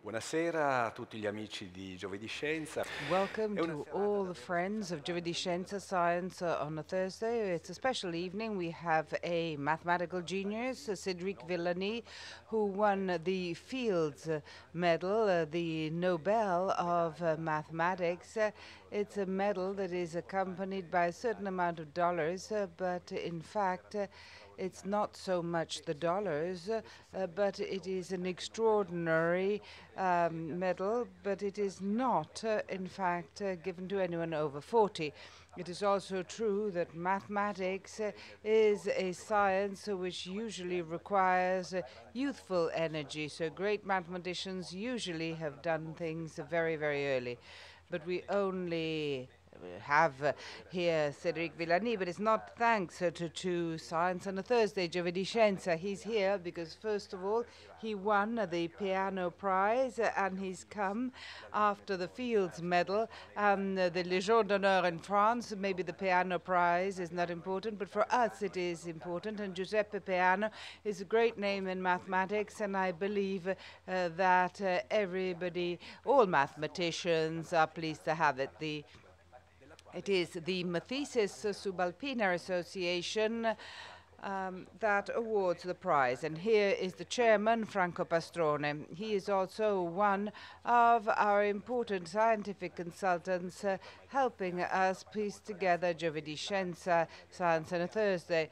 Buonasera a tutti gli amici di GiovedìScienza. Welcome to all the friends of GiovedìScienza Science on a Thursday. It's a special evening. We have a mathematical genius, Cédric Villani, who won the Fields Medal, the Nobel of Mathematics. It's a medal that is accompanied by a certain amount of dollars, but in fact, it's not so much the dollars, but it is an extraordinary medal, but it is not, in fact, given to anyone over 40. It is also true that mathematics is a science which usually requires youthful energy. So great mathematicians usually have done things very, very early. But we only have here Cédric Villani, but it's not thanks to Science on a Thursday, GiovedìScienza. He's here because, first of all, he won the Peano Prize, and he's come after the Fields Medal and the Légion d'honneur in France. Maybe the Peano Prize is not important, but for us it is important. And Giuseppe Peano is a great name in mathematics, and I believe that everybody, all mathematicians, are pleased to have it. It is the Mathesis Subalpina Association that awards the prize. And here is the chairman, Franco Pastrone. He is also one of our important scientific consultants helping us piece together GiovedìScienza Science on a Thursday.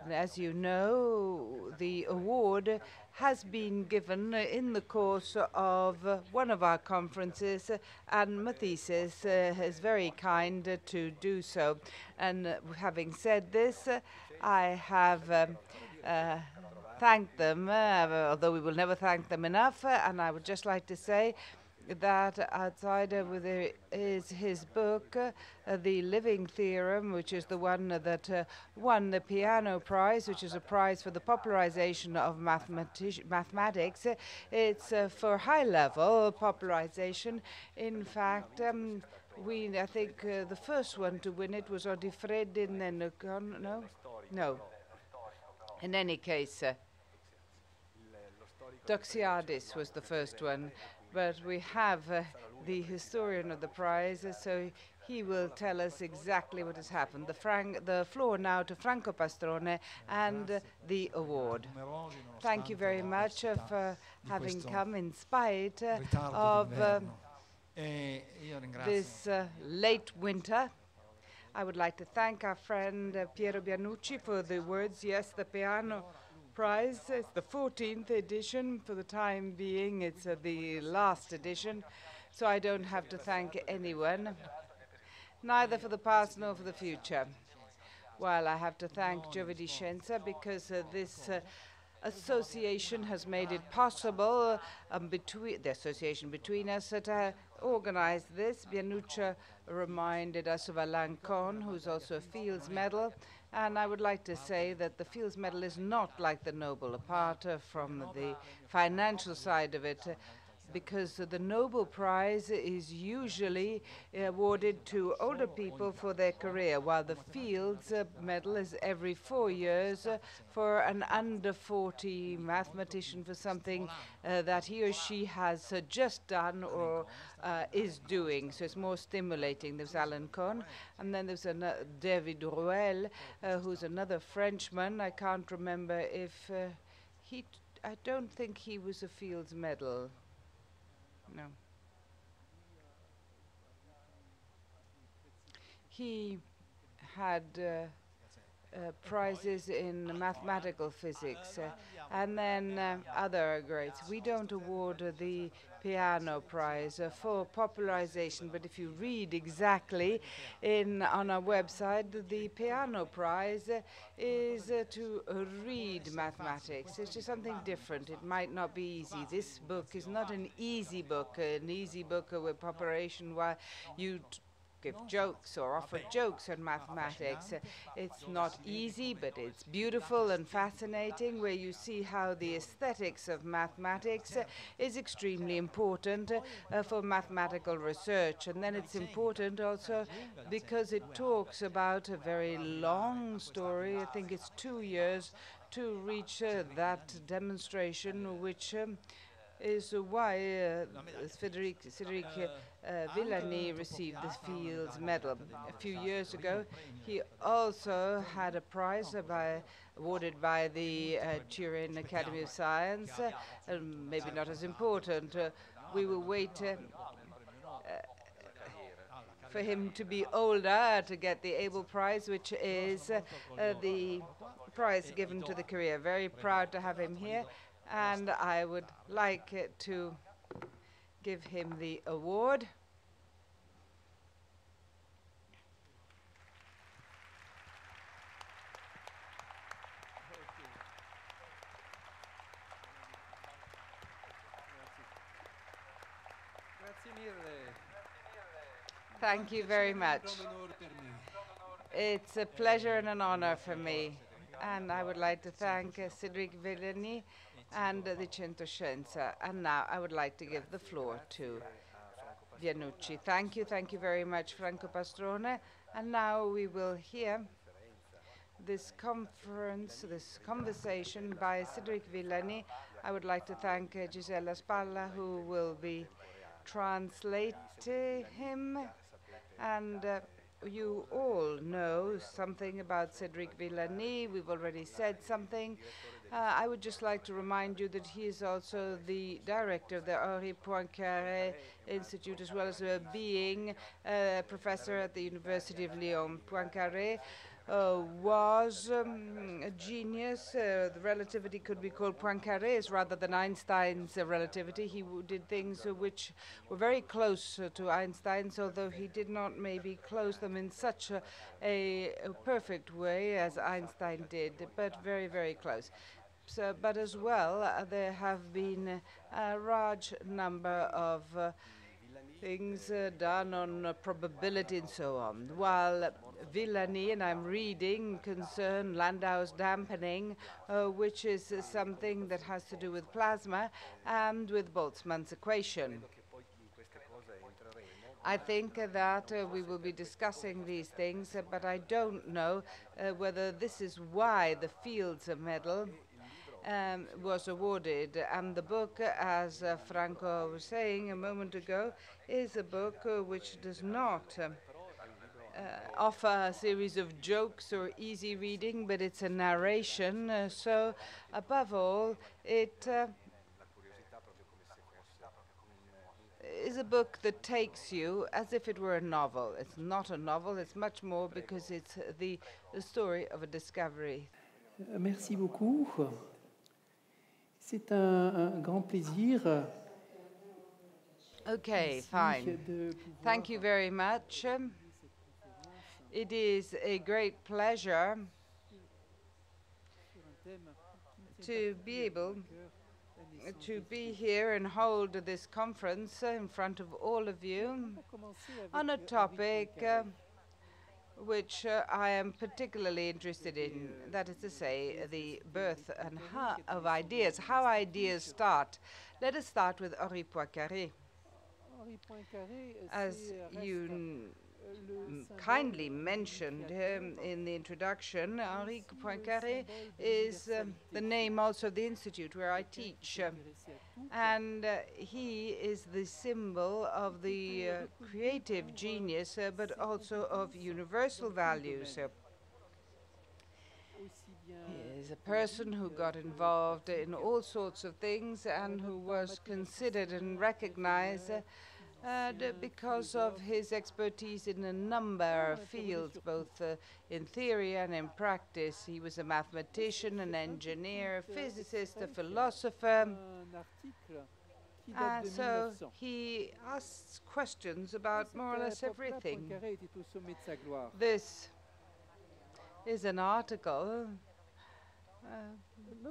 And as you know, the award has been given in the course of one of our conferences, and Mathesis is very kind to do so. And having said this, I have thanked them, although we will never thank them enough, and I would just like to say that outside is his book, The Living Theorem, which is the one that won the Peano Prize, which is a prize for the popularization of mathematics. It's for high-level popularization. In fact, I think the first one to win it was Odifredi Nenocon. No. In any case, Doxiadis was the first one. But we have the historian of the prize, so he will tell us exactly what has happened. The floor now to Franco Pastrone and the award. Thank you very much for having come in spite of this late winter. I would like to thank our friend Piero Bianucci for the words. Yes, the Peano Prize. It's the 14th edition. For the time being, it's the last edition, so I don't have to thank anyone, neither for the past nor for the future. Well, I have to thank GiovedìScienza because this association has made it possible, the association between us, to organize this. Bianucci reminded us of Alain Cohn, who's also a Fields Medal. And I would like to say that the Fields Medal is not like the Nobel, apart from the financial side of it, because the Nobel Prize is usually awarded to older people for their career, while the Fields Medal is every 4 years for an under 40 mathematician for something that he or she has just done or is doing. So it's more stimulating. There's Alain Cohn, and then there's David Rouel, who's another Frenchman. I can't remember if I don't think he was a Fields Medal. No. He had prizes in mathematical physics and then other grades. We don't award the Peano Prize for popularization, but if you read exactly on our website, the Peano Prize is to read mathematics. It's just something different. It might not be easy. This book is not an easy book with population where you give jokes or offer jokes on mathematics. It's not easy, but it's beautiful and fascinating, where you see how the aesthetics of mathematics is extremely important for mathematical research. And then it's important also because it talks about a very long story. I think it's 2 years to reach that demonstration, which is why Cédric Villani received the Fields Medal. A few years ago, he also had a prize awarded by the Turin Academy of Science, maybe not as important. We will wait for him to be older to get the Abel Prize, which is the prize given to the career. Very proud to have him here, and I would like to give him the award. Thank you very much. It's a pleasure and an honor for me. And I would like to thank Cédric Villani and the Introduzione. And now I would like to give the floor to Bianucci. Thank you very much, Franco Pastrone. And now we will hear this conversation by Cédric Villani. I would like to thank Gisella Spalla, who will be translating him. And you all know something about Cédric Villani. We've already said something. I would just like to remind you that he is also the director of the Henri Poincaré Institute, as well as being a professor at the University of Lyon. Poincaré was a genius. The relativity could be called Poincaré's rather than Einstein's relativity. He did things which were very close to Einstein's, although he did not maybe close them in such a perfect way as Einstein did, but very, very close. So, but as well, there have been a large number of things done on probability and so on. While Villani, and I'm reading, concern Landau's dampening, which is something that has to do with plasma and with Boltzmann's equation. I think that we will be discussing these things, but I don't know whether this is why the Fields Medal was awarded. And the book, as Franco was saying a moment ago, is a book which does not offer a series of jokes or easy reading, but it's a narration. So above all, it is a book that takes you as if it were a novel. It's not a novel, it's much more, because it's the story of a discovery. Merci beaucoup. C'est un grand plaisir. Okay, fine. Thank you very much. It is a great pleasure to be able to be here and hold this conference in front of all of you on a topic which I am particularly interested in, that is to say, the birth and of ideas, how ideas start. Let us start with Henri Poincaré. As you kindly mentioned in the introduction, Henri Poincaré is the name also of the institute where I teach. And he is the symbol of the creative genius, but also of universal values. He is a person who got involved in all sorts of things and who was considered and recognized because of his expertise in a number of fields, both in theory and in practice. He was a mathematician, an engineer, a physicist, a philosopher. And so he asks questions about more or less everything. This is an article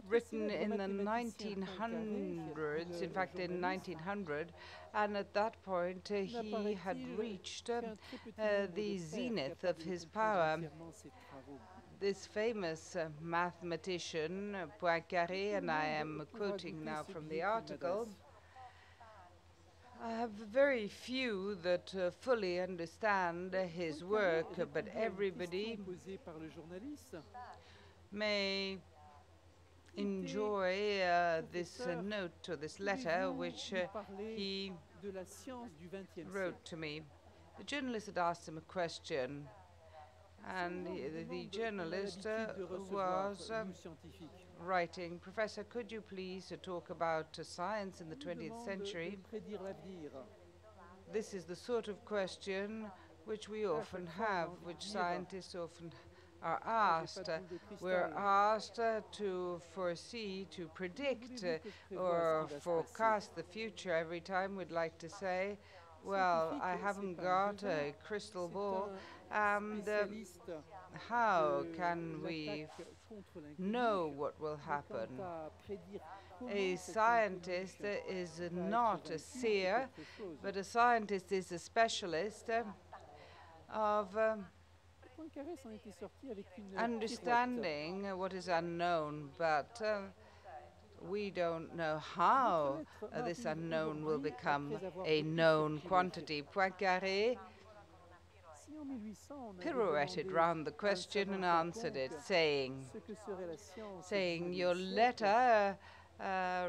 written in the 1900s, in fact in 1900, and at that point he had reached the zenith of his power. This famous mathematician, Poincaré, and I am quoting now from the article, I have very few that fully understand his work, but everybody may enjoy this note or this letter which he wrote to me. The journalist had asked him a question, and the journalist was writing, "Professor, could you please talk about science in the 20th century?" This is the sort of question which we often have, which scientists often are asked. We're asked to foresee, to predict or forecast the future. Every time we'd like to say, well, I haven't got a crystal ball, and how can we know what will happen? A scientist is not a seer, but a scientist is a specialist of understanding what is unknown, but we don't know how this unknown will become a known quantity. Poincaré pirouetted round the question and answered it, saying, "Your letter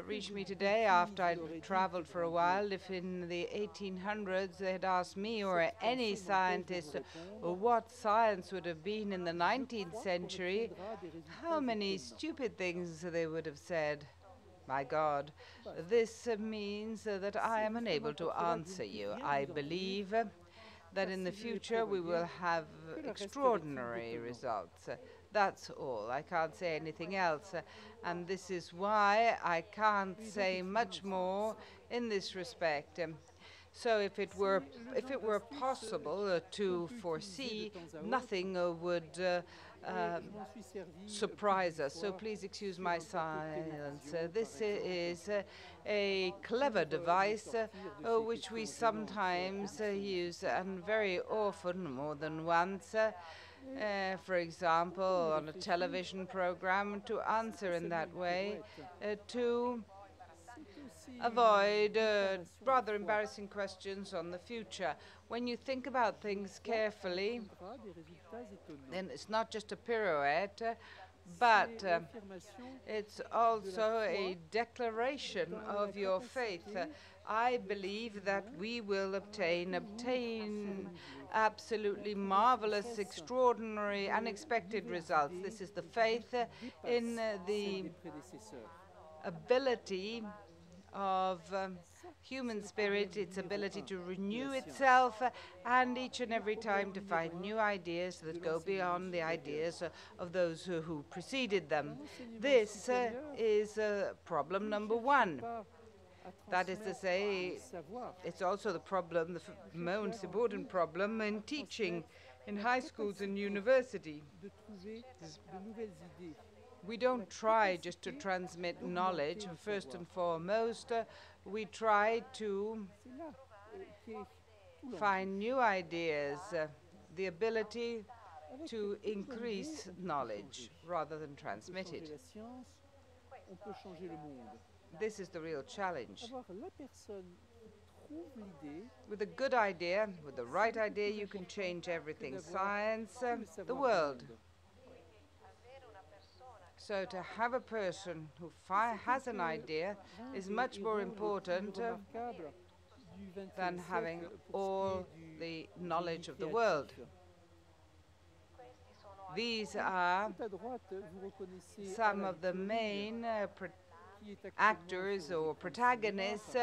reached me today after I'd traveled for a while. If in the 1800s they had asked me or any scientist what science would have been in the 19th century, how many stupid things they would have said. My God, this means that I am unable to answer you. I believe that in the future we will have extraordinary results. That's all. I can't say anything else. And this is why I can't say much more in this respect. So if it were possible to foresee, nothing would surprise us. So please excuse my silence. This is a clever device which we sometimes use, and very often, more than once, for example, on a television program, to answer in that way, to avoid rather embarrassing questions on the future. When you think about things carefully, then it's not just a pirouette, but it's also a declaration of your faith. I believe that we will obtain absolutely marvelous, extraordinary, unexpected results. This is the faith in the ability of human spirit, its ability to renew itself, and each and every time to find new ideas that go beyond the ideas of those who preceded them. This is problem number one. That is to say, it's also the problem, the most important problem in teaching in high schools and university. We don't try just to transmit knowledge. First and foremost, we try to find new ideas, the ability to increase knowledge rather than transmit it. This is the real challenge. With a good idea, with the right idea, you can change everything. Science, the world. So to have a person who has an idea is much more important than having all the knowledge of the world. These are some of the main actors or protagonists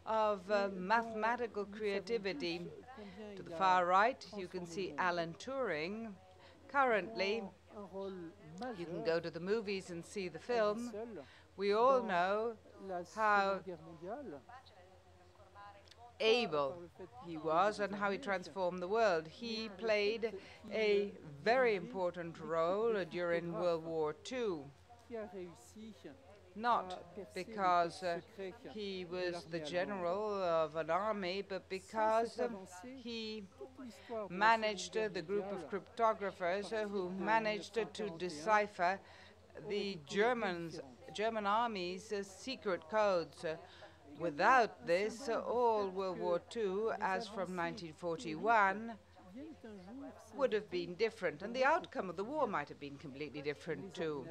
of mathematical creativity. To the far right, you can see Alan Turing. Currently, you can go to the movies and see the film. We all know how able he was and how he transformed the world. He played a very important role during World War II. Not because he was the general of an army, but because he managed the group of cryptographers who managed to decipher the German army's secret codes. Without this, all World War II, as from 1941, would have been different, and the outcome of the war might have been completely different too.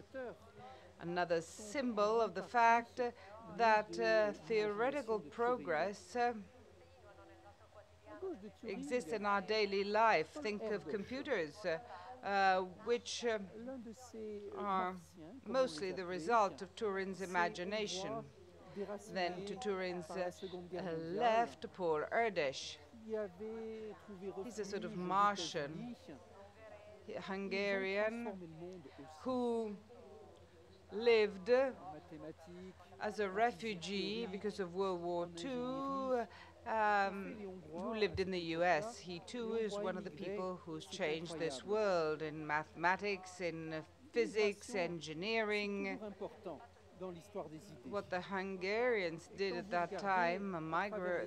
another symbol of the fact that theoretical progress exists in our daily life. Think of computers, which are mostly the result of Turing's imagination. Then to Turing's left, Paul Erdős. He's a sort of Martian, Hungarian, who lived as a refugee because of World War II, who lived in the US. He too is one of the people who's changed this world in mathematics, in physics, engineering. What the Hungarians did at that time,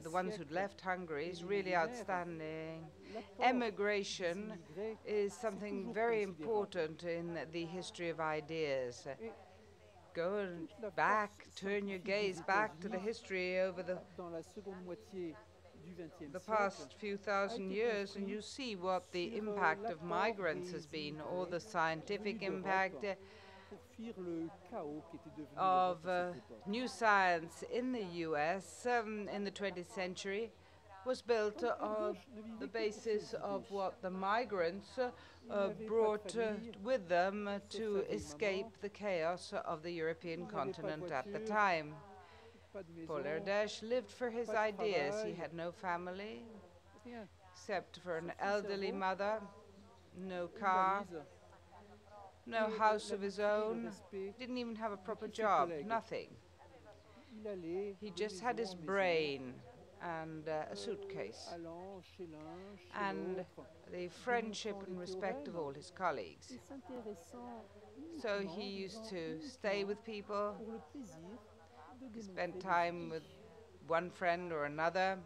the ones who'd left Hungary, is really outstanding. Emigration is something very important in the history of ideas. Go back, turn your gaze back to the history over the past few thousand years, and you see what the impact of migrants has been, or the scientific impact of new science in the US in the 20th century was built on the basis of what the migrants brought with them to escape the chaos of the European continent at the time. Paul Erdős lived for his ideas. He had no family, except for an elderly mother, no car, no house of his own, didn't even have a proper job, nothing. He just had his brain and a suitcase and the friendship and respect of all his colleagues. So he used to stay with people, he spent time with one friend or another,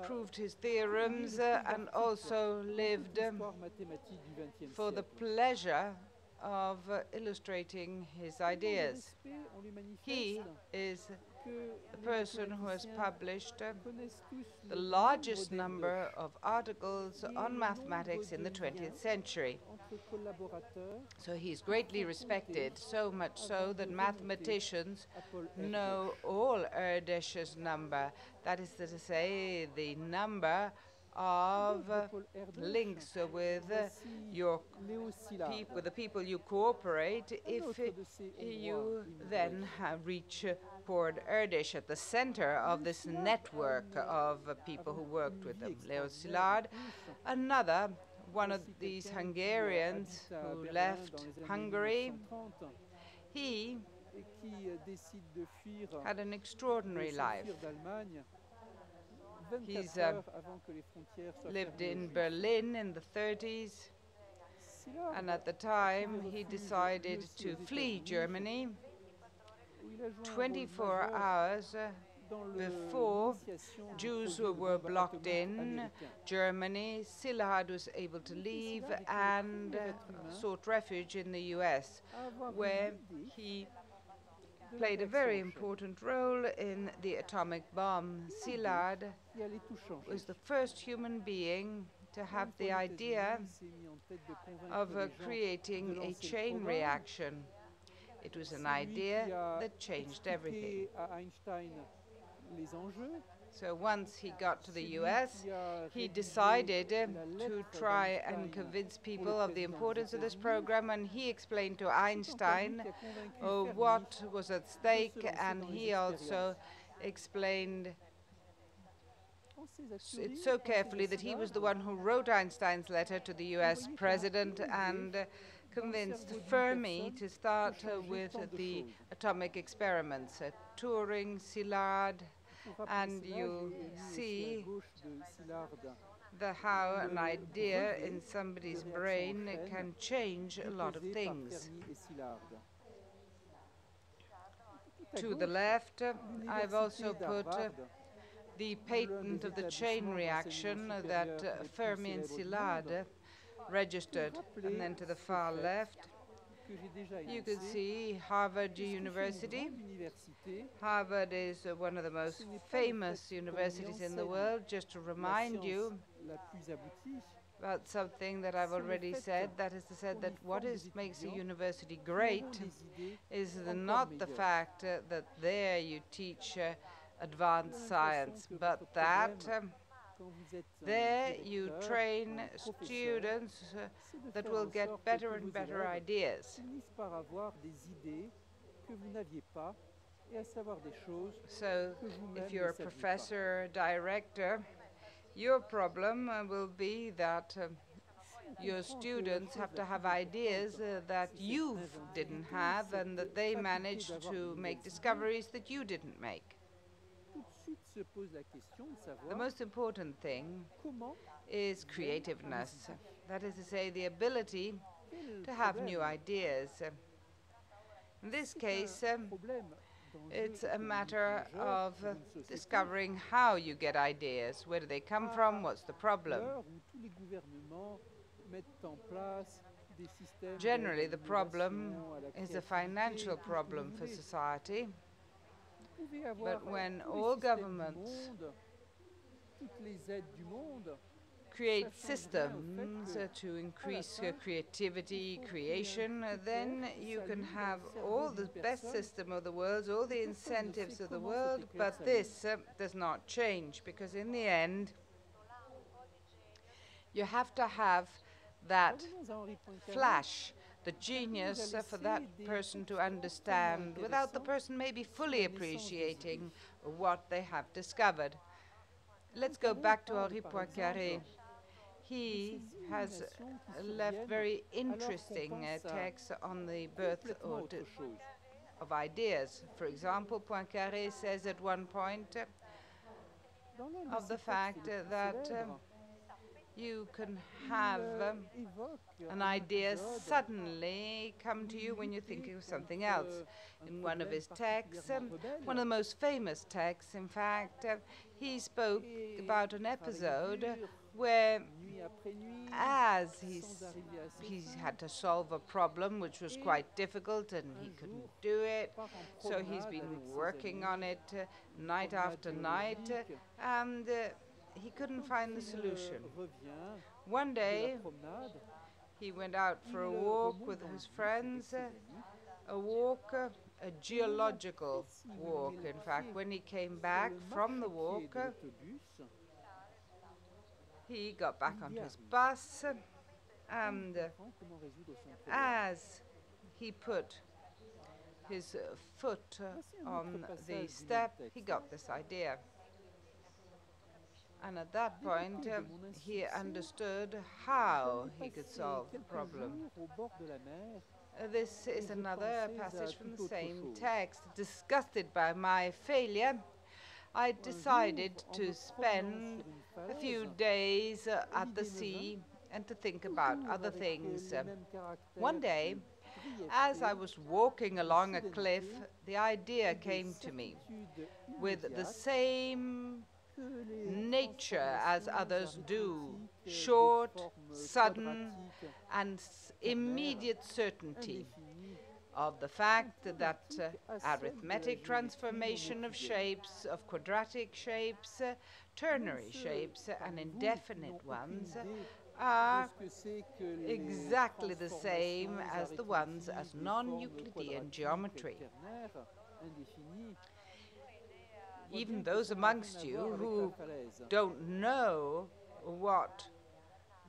proved his theorems, and also lived for the pleasure of illustrating his ideas. He is the person who has published the largest number of articles on mathematics in the 20th century. So he's greatly respected, so much so that mathematicians know all Erdős's number. That is to say, the number of links with the people you cooperate if you then reach Paul Erdős at the center of this network of people who worked with them. Leo Szilard, another one of these Hungarians who left Hungary, he had an extraordinary life. He's lived in Berlin in the 30s, and at the time he decided to flee Germany. 24 hours before Jews were blocked in Germany, Szilard was able to leave and sought refuge in the US, where he played a very important role in the atomic bomb. Szilard was the first human being to have the idea of creating a chain reaction. It was an idea that changed everything. So once he got to the US, he decided to try and convince people of the importance of this program, and he explained to Einstein what was at stake, and he also explained it so carefully that he was the one who wrote Einstein's letter to the US president and convinced Fermi to start with the atomic experiments. Turing, Szilard, and you see how an idea in somebody's brain can change a lot of things. To the left, I've also put the patent of the chain reaction that Fermi and Szilard registered. And then to the far left, you can see Harvard University. Harvard is one of the most famous universities in the world. Just to remind you, about something that I've already said, that is to say that makes a university great is not the fact that there you teach advanced science, but that there you train students that will get better and better ideas. So if you're a professor, director, your problem will be that your students have to have ideas that you didn't have and that they managed to make discoveries that you didn't make. The most important thing is creativeness. That is to say, the ability to have new ideas. In this case, it's a matter of discovering how you get ideas. Where do they come from? What's the problem? Generally, the problem is a financial problem for society. But when all governments create systems to increase creativity, creation, then you can have all the best system of the world, all the incentives of the world, but this does not change, because in the end, you have to have that flash, the genius for that person to understand, without the person maybe fully appreciating what they have discovered. Let's go back to Henri Poincaré. He has left very interesting texts on the birth of ideas. For example, Poincaré says at one point of the fact that you can have an idea suddenly come to you when you're thinking of something else. In one of his texts, one of the most famous texts, in fact, he spoke about an episode where, as he had to solve a problem which was quite difficult and he couldn't do it, so he's been working on it night after night, and he couldn't find the solution. One day, he went out for a walk with his friends, a geological walk, in fact. When he came back from the walk, he got back onto his bus, and as he put his foot on the step, he got this idea. And at that point, he understood how he could solve the problem. This is another passage from the same text. Disgusted by my failure, I decided to spend a few days at the sea and to think about other things. One day, as I was walking along a cliff, the idea came to me with the same nature as others do, short, sudden, and immediate certainty of the fact that arithmetic transformation of shapes, of quadratic shapes, ternary shapes, and indefinite ones are exactly the same as the ones as non-Euclidean geometry. Even those amongst you who don't know what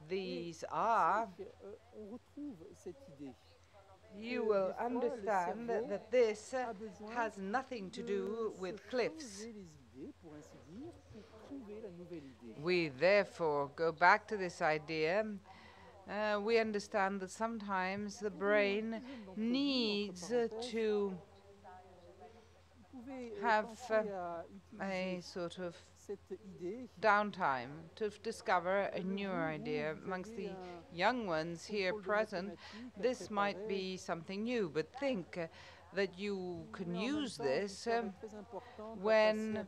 these are, you will understand that this has nothing to do with cliffs. We therefore go back to this idea. We understand that sometimes the brain needs to have a sort of downtime to discover a new idea. Amongst the young ones here present, this might be something new, but think that you can use this when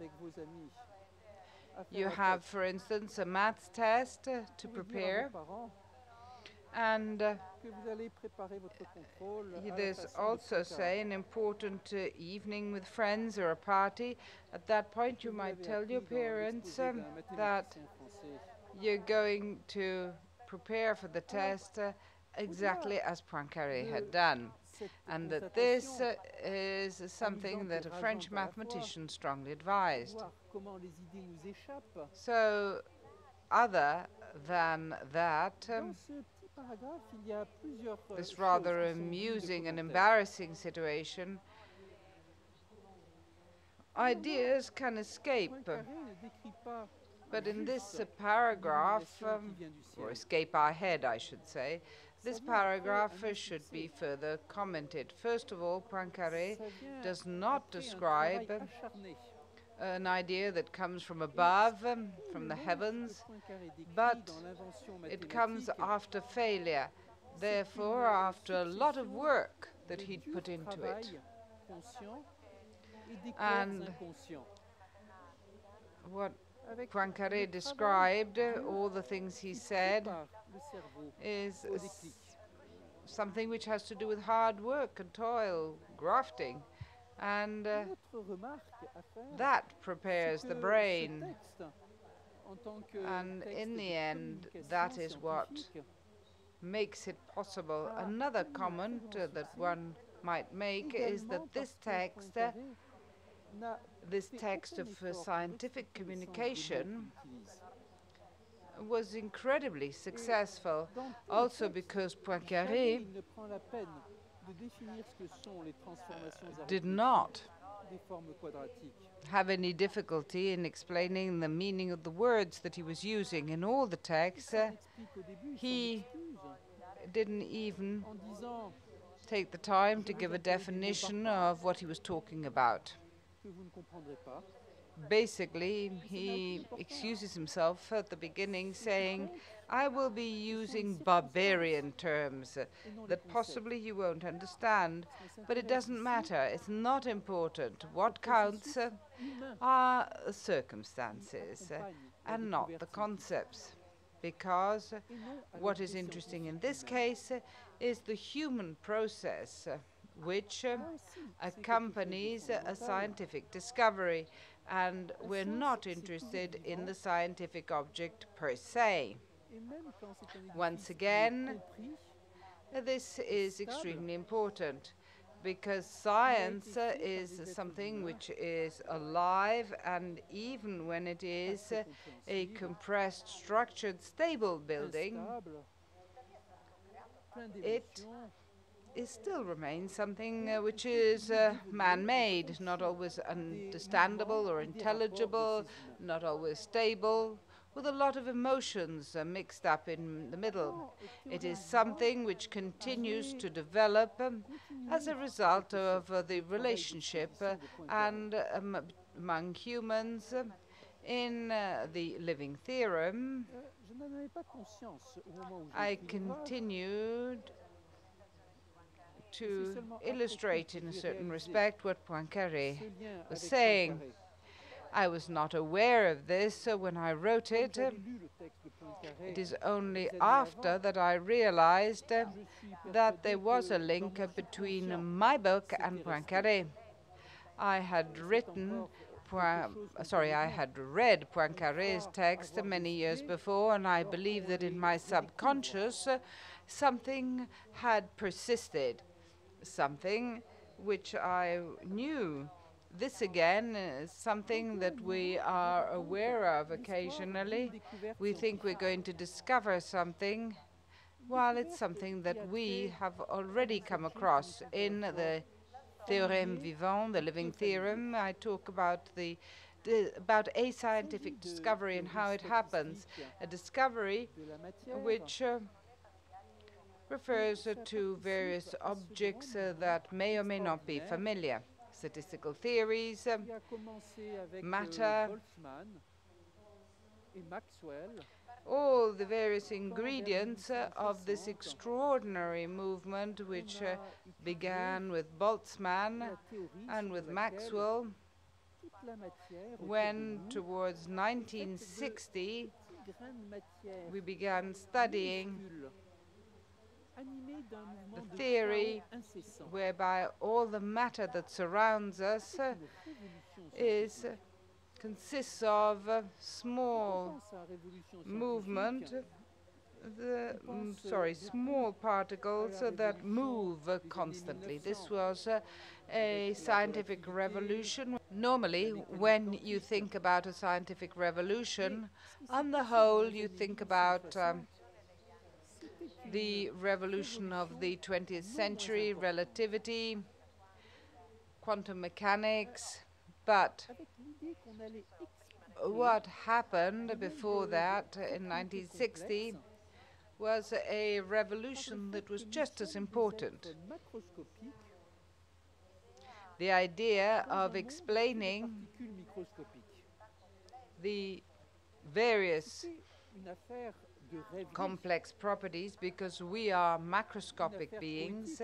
you have, for instance, a maths test to prepare, and there's also, say, an important evening with friends or a party. At that point, you might tell your parents that you're going to prepare for the test exactly as Poincaré had done, and that this is something that a French mathematician strongly advised. So, other than that, this rather amusing and embarrassing situation, ideas can escape. But in this paragraph, or escape our head, I should say, this paragraph should be further commented. First of all, Poincaré does not describe an idea that comes from above, from the heavens, but it comes after failure, therefore after a lot of work that he'd put into it. And what Poincaré described, all the things he said, is something which has to do with hard work and toil, grafting, and that prepares the brain. And in the end, that is what makes it possible. Another comment that one might make is that this text of scientific communication was incredibly successful, also because Poincaré did not have any difficulty in explaining the meaning of the words that he was using in all the texts. He didn't even take the time to give a definition of what he was talking about. Basically, he excuses himself at the beginning, saying, I will be using barbarian terms that possibly you won't understand, but it doesn't matter. It's not important. What counts are the circumstances and not the concepts, because what is interesting in this case is the human process which accompanies a scientific discovery, and we're not interested in the scientific object per se. Once again, this is extremely important, because science is something which is alive, and even when it is a compressed, structured, stable building, it still remains something which is man-made, not always understandable or intelligible, not always stable, with a lot of emotions mixed up in the middle. It is something which continues to develop as a result of the relationship and among humans. In the living theorem, I continued to illustrate in a certain respect what Poincaré was saying. I was not aware of this when I wrote it. It is only after that I realized that there was a link between my book and Poincaré. I had read Poincaré's text many years before, and I believe that in my subconscious something had persisted, something which I knew. This again is something that we are aware of occasionally. We think we're going to discover something, while it's something that we have already come across. In the theorem vivant, the living theorem, I talk about about a scientific discovery and how it happens, a discovery which refers to various objects that may or may not be familiar. Statistical theories, matter, all the various ingredients of this extraordinary movement which began with Boltzmann and with Maxwell, when towards 1960 we began studying the theory whereby all the matter that surrounds us consists of a small movement small particles that move constantly. This was a scientific revolution. Normally, when you think about a scientific revolution, on the whole, you think about the revolution of the 20th century, relativity, quantum mechanics, but what happened before that in 1960 was a revolution that was just as important. The idea of explaining the various complex properties, because we are macroscopic beings,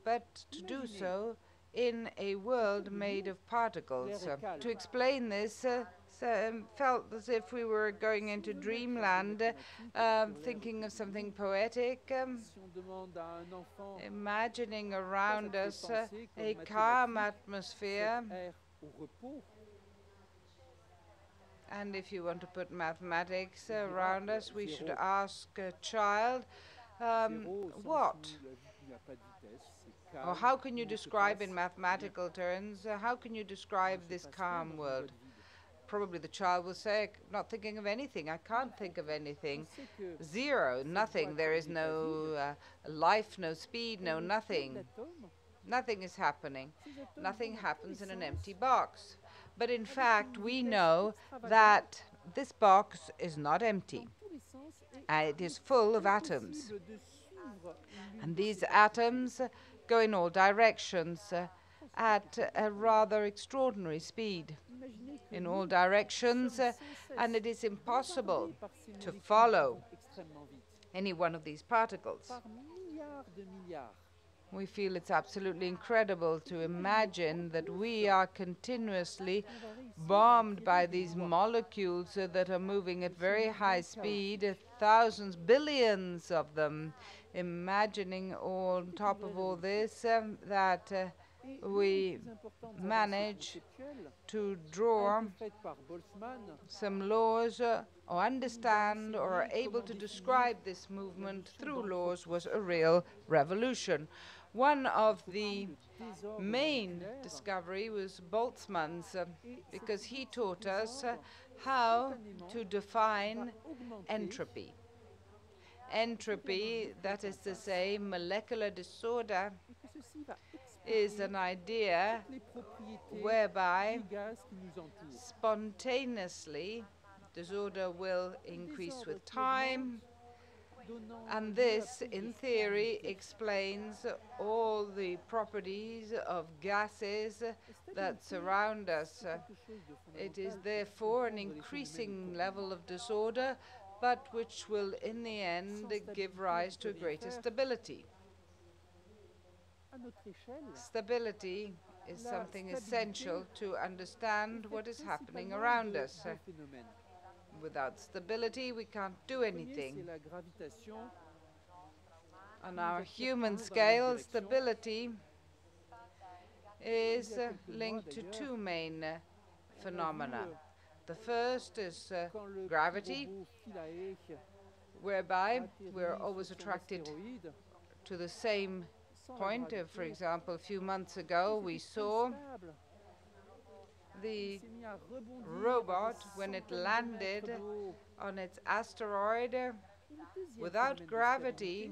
but to do so in a world made of particles. To explain this, felt as if we were going into dreamland, thinking of something poetic, imagining around us a calm atmosphere. And if you want to put mathematics around us, we should ask a child, what? Or how can you describe in mathematical terms, how can you describe this calm world? Probably the child will say, not thinking of anything, I can't think of anything. Zero, nothing, there is no life, no speed, no nothing. Nothing is happening. Nothing happens in an empty box. But in fact, we know that this box is not empty. It is full of atoms. And these atoms go in all directions at a rather extraordinary speed. In all directions, and it is impossible to follow any one of these particles. We feel it's absolutely incredible to imagine that we are continuously bombed by these molecules that are moving at very high speed, thousands, billions of them. Imagining on top of all this that we manage to draw some laws or understand or are able to describe this movement through laws was a real revolution. One of the main discovery was Boltzmann's, because he taught us how to define entropy. Entropy, that is to say, molecular disorder, is an idea whereby spontaneously disorder will increase with time, and this, in theory, explains all the properties of gases that surround us. It is therefore an increasing level of disorder, but which will in the end give rise to greater stability. Stability is something essential to understand what is happening around us. Without stability, we can't do anything. On our human scale, stability is linked to two main phenomena. The first is gravity, whereby we're always attracted to the same point. For example, a few months ago, we saw the robot, when it landed on its asteroid, without gravity,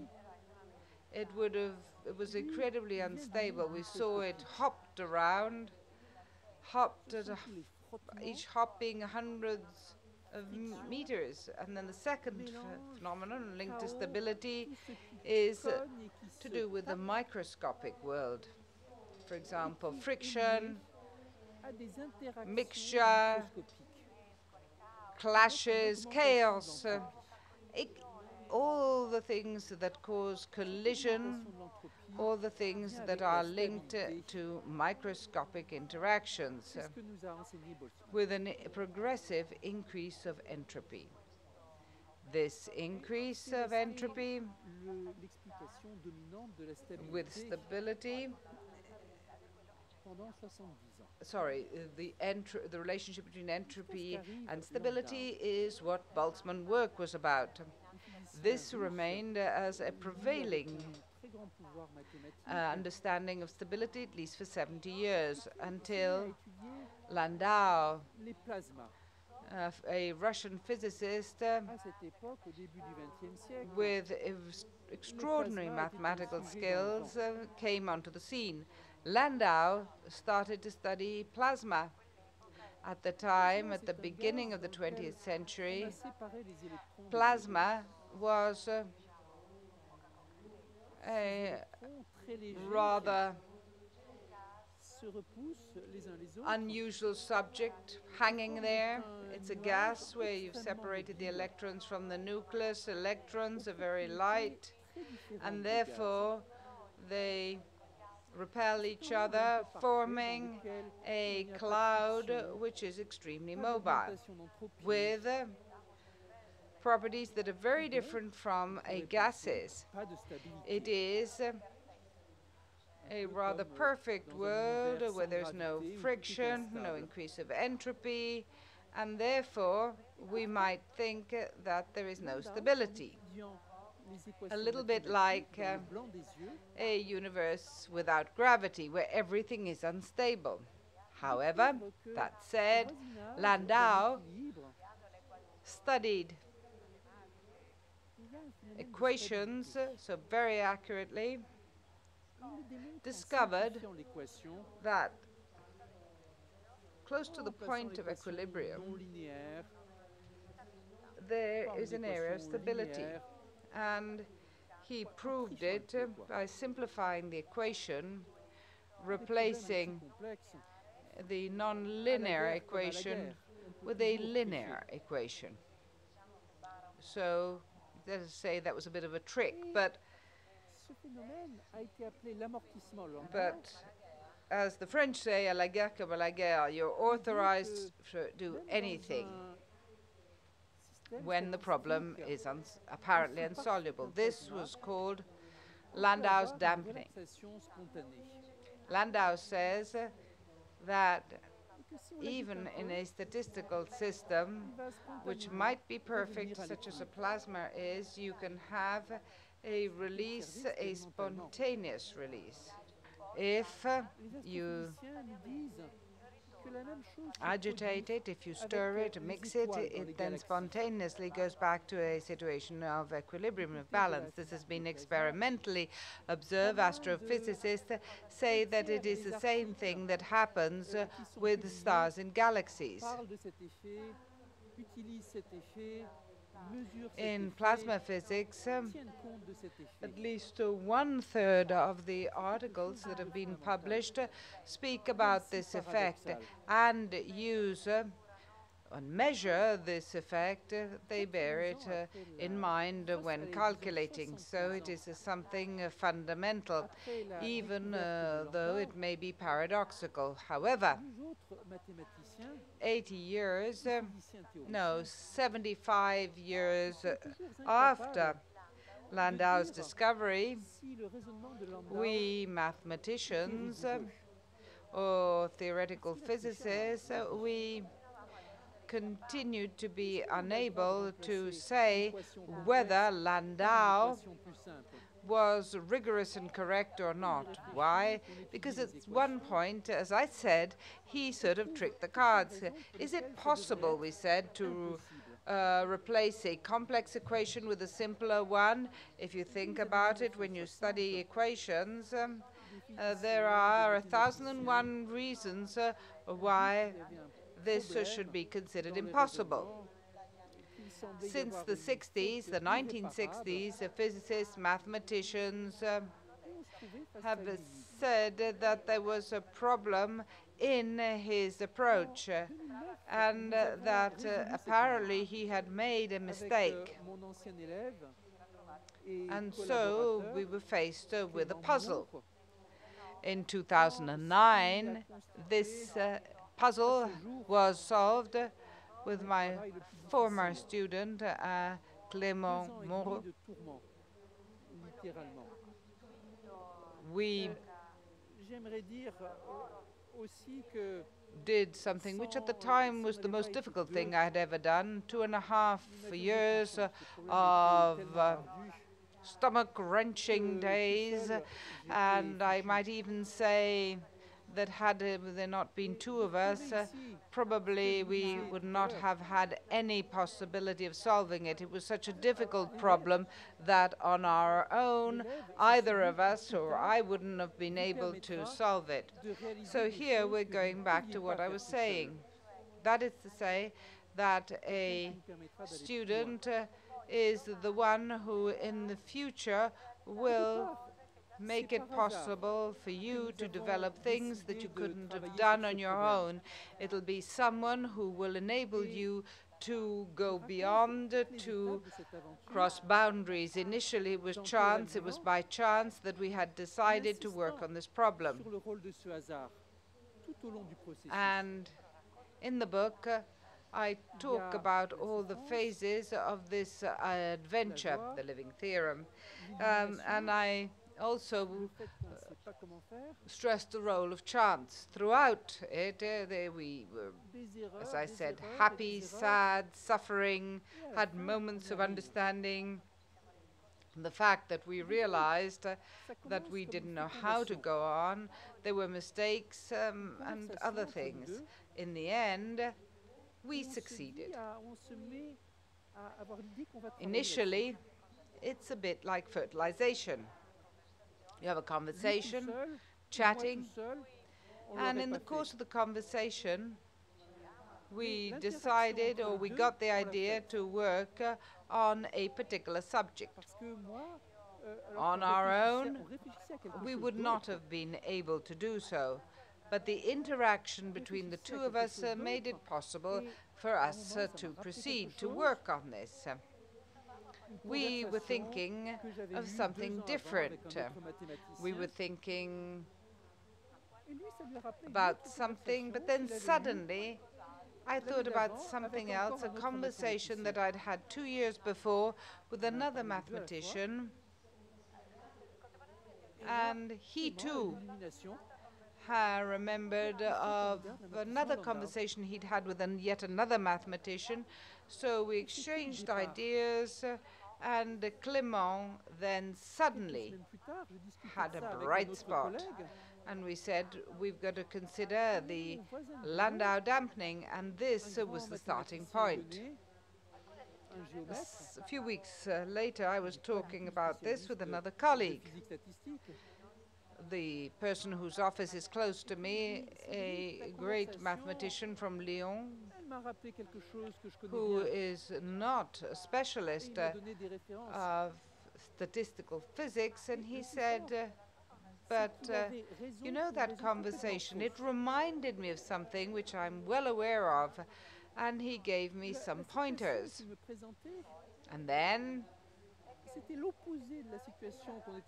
it was incredibly unstable. We saw it hopped around, each hop being hundreds of meters. And then the second phenomenon linked to stability is to do with the microscopic world. For example, friction, mixture, clashes, chaos, all the things that cause collision, all the things that are linked to microscopic interactions with a progressive increase of entropy. This increase of entropy with stability sorry, the relationship between entropy and stability is what Boltzmann's work was about. This remained as a prevailing understanding of stability, at least for 70 years, until Landau, a Russian physicist with extraordinary mathematical skills, came onto the scene. Landau started to study plasma. At the time, at the beginning of the 20th century, plasma was a rather unusual subject hanging there. It's a gas where you've separated the electrons from the nucleus. Electrons are very light, and therefore they repel each other, forming a cloud which is extremely mobile, with properties that are very different from a gas's. It is a rather perfect world where there's no friction, no increase of entropy, and therefore we might think that there is no stability. A little bit like a universe without gravity, where everything is unstable. However, that said, Landau studied equations so very accurately, discovered that close to the point of equilibrium, there is an area of stability. And he proved it by simplifying the equation, replacing the nonlinear equation with a linear equation. So, let us say that was a bit of a trick, but as the French say, à la guerre comme à la guerre, you're authorized to do anything when the problem is apparently insoluble. This was called Landau's dampening. Landau says that even in a statistical system, which might be perfect, such as a plasma is, you can have a release, a spontaneous release. If you agitate it, if you stir it, mix it, it then spontaneously goes back to a situation of equilibrium, of balance. This has been experimentally observed. Astrophysicists say that it is the same thing that happens with stars in galaxies. In plasma physics, at least 1/3 of the articles that have been published speak about this effect and use and measure this effect. They bear it in mind when calculating. So it is something fundamental, even though it may be paradoxical. However, 80 years, no, 75 years after Landau's discovery, we mathematicians or theoretical physicists, we continued to be unable to say whether Landau was rigorous and correct or not. Why? Because at one point, as I said, he sort of tricked the cards. Is it possible, we said, to replace a complex equation with a simpler one? If you think about it, when you study equations, there are 1,001 reasons why this should be considered impossible. Since the 60s, the 1960s, physicists, mathematicians have said that there was a problem in his approach and that apparently he had made a mistake. And so we were faced with a puzzle. In 2009, this puzzle was solved with my former student, Clément Mouhot. We did something which at the time was the most difficult thing I had ever done. 2.5 years of stomach-wrenching days, and I might even say that had there not been two of us, probably we would not have had any possibility of solving it. It was such a difficult problem that on our own, either of us or I wouldn't have been able to solve it. So here we're going back to what I was saying. That is to say that a student is the one who in the future will make it possible for you to develop things that you couldn't have done on your own. It'll be someone who will enable you to go beyond, to cross boundaries. Initially it was chance, it was by chance that we had decided to work on this problem. And in the book, I talk about all the phases of this adventure, the living theorem, and I also stressed the role of chance. Throughout it, we were, as I said, happy, sad, suffering, had moments of understanding. The fact that we realized that we didn't know how to go on, there were mistakes and other things. In the end, we succeeded. Initially, it's a bit like fertilization. You have a conversation, chatting, and in the course of the conversation, we decided, or we got the idea to work on a particular subject. On our own, we would not have been able to do so, but the interaction between the two of us made it possible for us to proceed to work on this. We were thinking of something different. We were thinking about something, but then suddenly I thought about something else, a conversation that I'd had 2 years before with another mathematician, and he too remembered of another conversation he'd had with yet another mathematician. So we exchanged ideas, and Clément then suddenly had a bright spot. And we said, we've got to consider the Landau dampening, and this was the starting point. A few weeks later, I was talking about this with another colleague, the person whose office is close to me, a great mathematician from Lyon, who is not a specialist of statistical physics, and he said, but you know that conversation, it reminded me of something which I'm well aware of, and he gave me some pointers. And then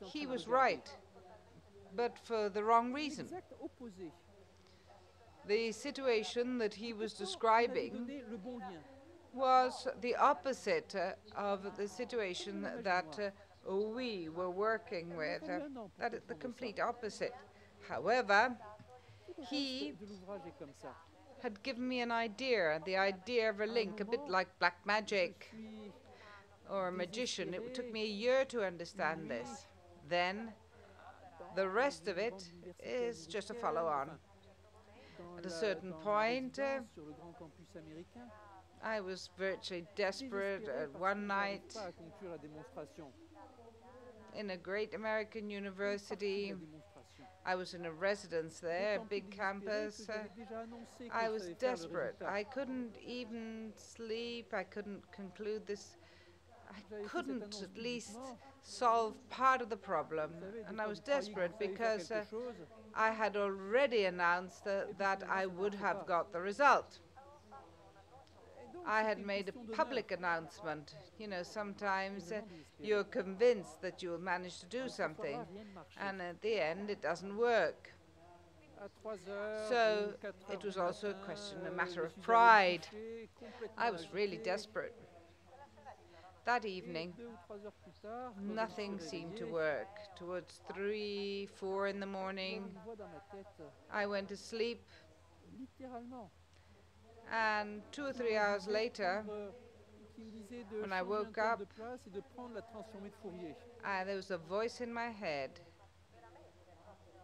he was right, but for the wrong reason. The situation that he was describing was the opposite of the situation that we were working with. That is the complete opposite. However, he had given me an idea, the idea of a link, a bit like black magic or a magician. It took me a year to understand this. Then the rest of it is just a follow-on. At a certain point, I was virtually desperate. One night, in a great American university, I was in a residence there, a big campus. I was desperate. I couldn't even sleep. I couldn't conclude this. I couldn't at least solve part of the problem. And I was desperate because I had already announced that I would have got the result. I had made a public announcement. You know, sometimes you're convinced that you'll manage to do something, and at the end it doesn't work. So it was also a question, a matter of pride. I was really desperate. That Et evening, 2 ou 3 heures plus tard, quand je me nothing suis seemed to réveillé, work. Towards 3, 4 in the j'avais morning, une voix dans ma tête, I went to sleep, littéralement, and 2 or qui 3 me hours disait, later, qui me disait de when I changer un woke terme up, de place et de prendre la transformée de Fourier. there was a voice in my head.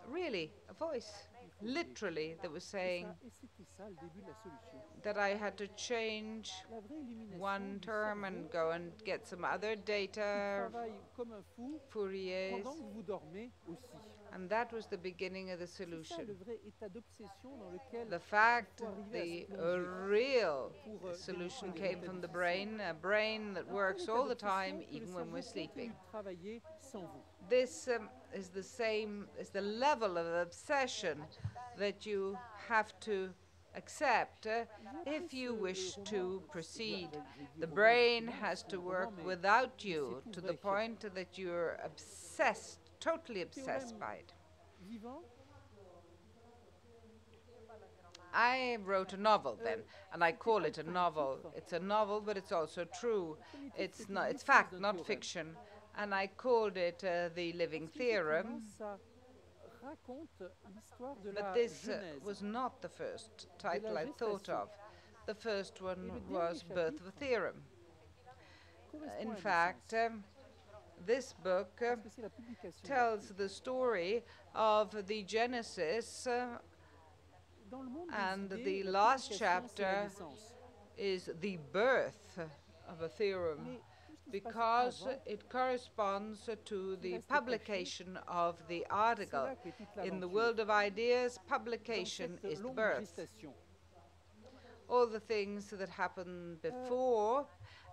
Really, a voice, Il faut y literally, that was saying Et c'était ça le début de la solution. that I had to change La vraie illumination one du term and cerveau go and get some other qui data, travaille comme un fou Fourier's, pendant que vous dormez aussi. and that was the beginning of the C'est ça le solution. vrai état d'obsession dans lequel The il fact, faut arriver à se the plonger real pour solution démontrer des came résultats from the difficiles. brain, a brain that Un tel works état all the time, d'obsession que le even when cerveau we're sleeping. continue de travailler sans vous. This is the same, is the level of obsession that you have to accept if you wish to proceed. The brain has to work without you to the point that you're obsessed, totally obsessed by it. Vivant, I wrote a novel then, and I call it a novel. It's a novel, but it's also true. It's not. It's fact, not fiction. And I called it The Living Theorem. ça raconte l'histoire de But la this Genèse. was not the first title I thought gestation. of. The first one le was dernier Birth of a Theorem. Correspond In à la fact, naissance, this book parce que c'est la publication tells the story of the Genesis, Dans le monde and des idées, the la last publication, c'est la chapter naissance. is the birth of a theorem, Mais tout ce qui se passe because avant, it corresponds to the reste publication of the c'est article. là qu'est toute In the l'aventure. world of ideas, Dans publication cette is the longue birth. gestation. All the things that happen before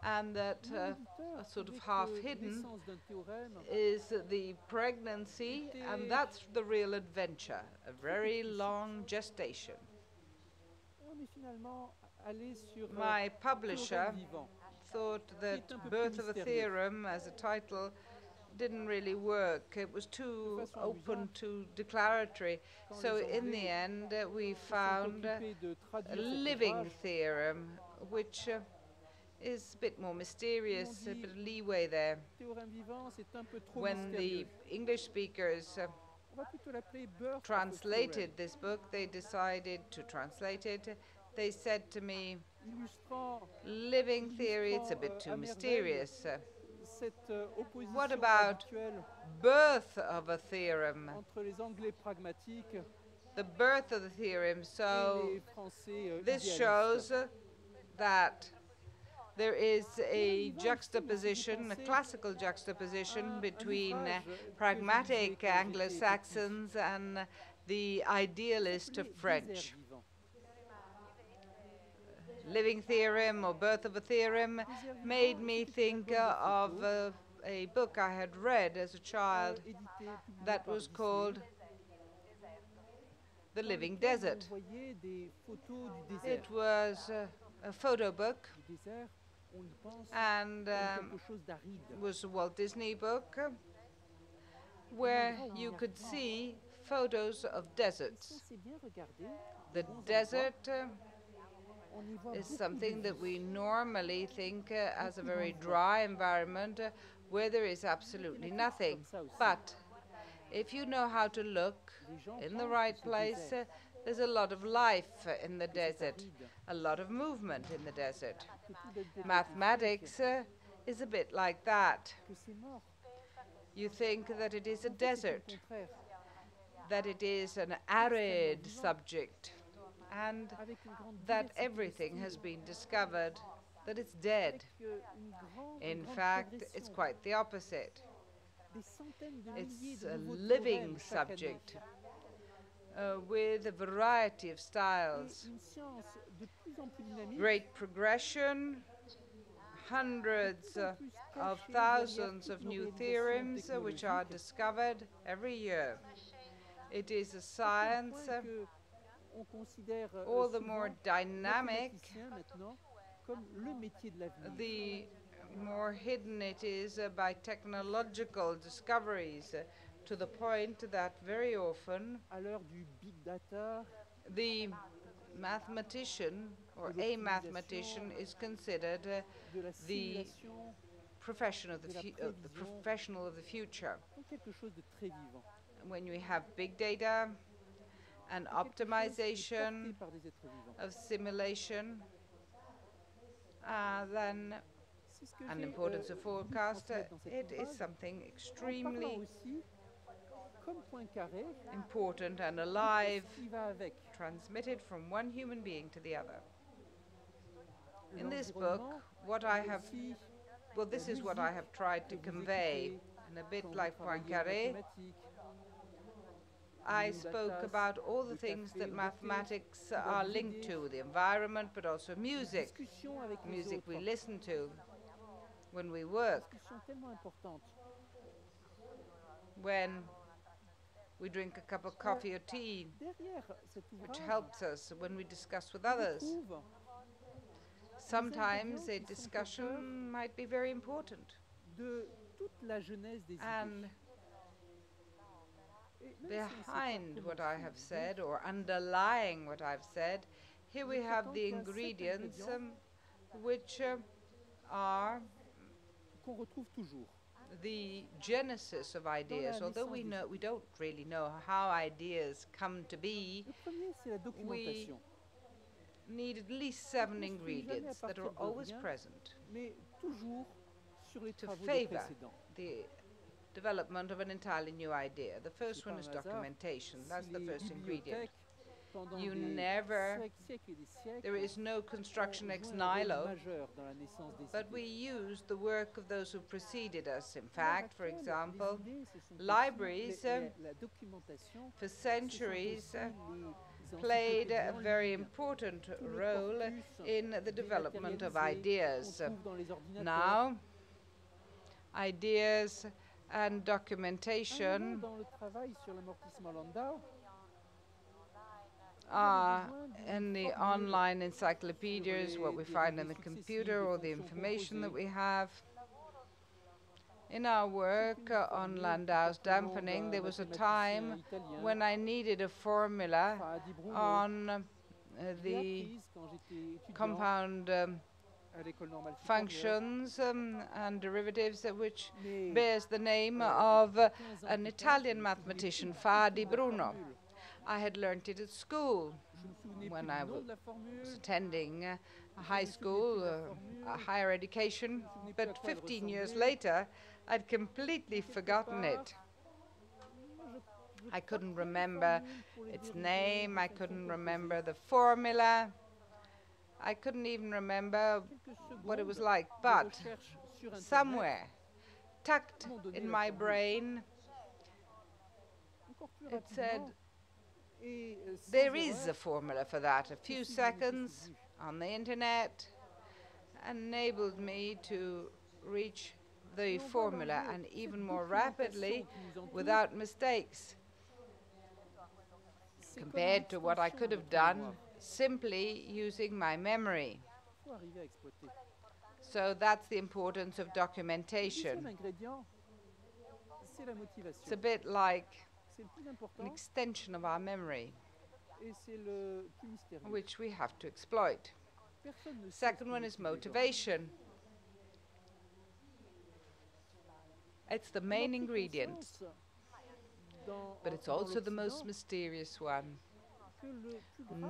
and that Mon auditeur are sort of trouvait half que hidden naissance d'un théorème is the pregnancy, and that's the real adventure, a very long gestation. et on est finalement allé sur My théorème publisher vivant. thought that un peu plus Birth of a mystérieux. Theorem as a title didn't really work. It was too façon open, amusante, too declaratory. quand So les in the Anglais end, we se sont found occupés de a traduire cet living ouvrage, theorem, which is a bit more mysterious, a dit, bit of leeway there. théorème vivant, c'est un peu trop When the mystérieux. English speakers On va plutôt l'appeler Birth of a translated Theorem, this book, they decided to translate it. They said to me, illustrant living theory, it's a bit à too merveille mysterious. cette opposition What about habituelle birth of a theorem? entre les Anglais pragmatiques The birth of the theorem. et So les Français this idéalistes. shows that there is a juxtaposition, a classical juxtaposition between pragmatic Anglo-Saxons and the idealist Appelé French. Désert vivant. Living Theorem or Birth of a Theorem made me think of a book I had read as a child Édité, publié that par was Edizione, called The dans Living lequel Desert. on voyait des photos du désert. It was a photo book, Du désert, on y pense and comme quelque chose d'aride. was a Walt Disney book where you could see photos of Si on deserts. s'est bien regardé, The bons endroits, desert on y voit is beaucoup something de that vie. we normally think as a very dry environment where there is absolutely nothing. But if you know how to look in the right place, there's a lot of life in the desert, a lot of movement in the desert. Que tout doit être Mathematics is a bit like that. que c'est mort. You think that it is a En fait, c'est le desert, contraire. that it is an arid subject, and Avec une grande that diversité de everything has styles, been discovered, that it's dead. avec une In grande fact, it's progression. quite the opposite. Des centaines de milliers It's de a nouveaux living théorèmes chaque année. subject with a variety of Et styles. une science de plus en plus dynamique, Great progression, hundreds of thousands of new theorems which are discovered every year. It is a science que on considère all the more souvent dynamic, mathématicien maintenant comme le métier de l'avenir. the more hidden it is by technological discoveries, to the point that very often À l'heure du big data, the mathematician or a mathematician is considered de la the simulation, the professional of the future. Donc quelque chose de très vivant. When we have big data and Quelque chose qui est optimization porté par des êtres vivants. of simulation, then C'est ce que an j'ai importance of voulu forecast, transmettre dans cet it is ouvrage, something en parlant extremely aussi, comme Poincaré, important and de alive, ce qui va avec. transmitted from one human being to the other. In this book, L'environnement, what I mais have, aussi well, this is what I have tried to que vous convey, écoutez and a bit quand vous like travaillez en Poincaré, mathématiques, I ou la spoke tasse about all the de things café that ou de thé mathematics qui va are vous linked aider, to, the environment, but also les music, discussions avec les music we autres, listen to when we work, discussions tellement importantes. when we drink a cup of coffee or tea, Derrière cet which ouvrage, helps us when we discuss with on others. retrouve Sometimes a ingrédients qui sont au cœur discussion might be very important. de toute la genèse des And idées. Et même si on sait pas behind comment what I fait have l'idée, said, or underlying what I've said, here we il est have important the qu'il y a 7 ingredients ingrédients which are qu'on retrouve toujours. the genesis of ideas. Although we don't really know how ideas come to be, Le premier, c'est la documentation. need at least On 7 construit jamais à ingredients that partir are de always rien, present mais toujours sur les to travaux des favor précédents. the development of an entirely new idea. The C'est first pas one is un hasard documentation. That's si the les first ingredient. bibliothèques, pendant You des never, siècles et des siècles, there is no ont construction ex joué un rôle nihilo, majeur dans la naissance des but we idées. use the work of those who preceded us. In À l'heure fact, for actuelle, example, les idées, ce sont aussi libraries la documentation, for ce sont centuries aussi les played a encyclopédies en very ligne, important tous les role corpus in the development of dématérialisés ideas. qu'on trouve dans les ordinateurs. Now, ideas and À un moment, documentation dans le travail sur l'amortissement Landau, are in the online encyclopedias, what we find in the computer or the information that we have. In our work on Landau's dampening, there was a time when I needed a formula on the compound functions and derivatives, which bears the name of an Italian mathematician, Di Bruno. I had learnt it at school when I was attending a high school, a higher education, but 15 years later, I'd completely forgotten it. I couldn't remember its name, I couldn't remember the formula, I couldn't even remember what it was like, but somewhere, tucked in my brain, it said, there is a formula for that. A few seconds on the internet enabled me to reach the formula, and even more rapidly, without mistakes, compared to what I could have done simply using my memory. So that's the importance of documentation. It's a bit like an extension of our memory, which we have to exploit. Second one is motivation. It's the main ingredient, but it's also the most mysterious one.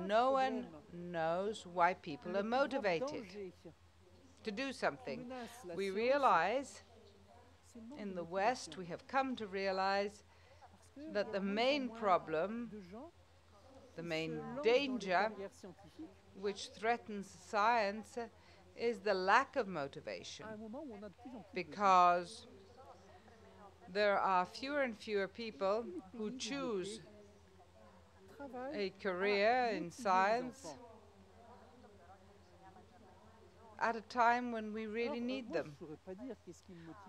No one knows why people are motivated to do something. We realize, in the West, we have come to realize that the main problem, the main danger which threatens science is the lack of motivation, because there are fewer and fewer people who choose a career in science at a time when we really need them.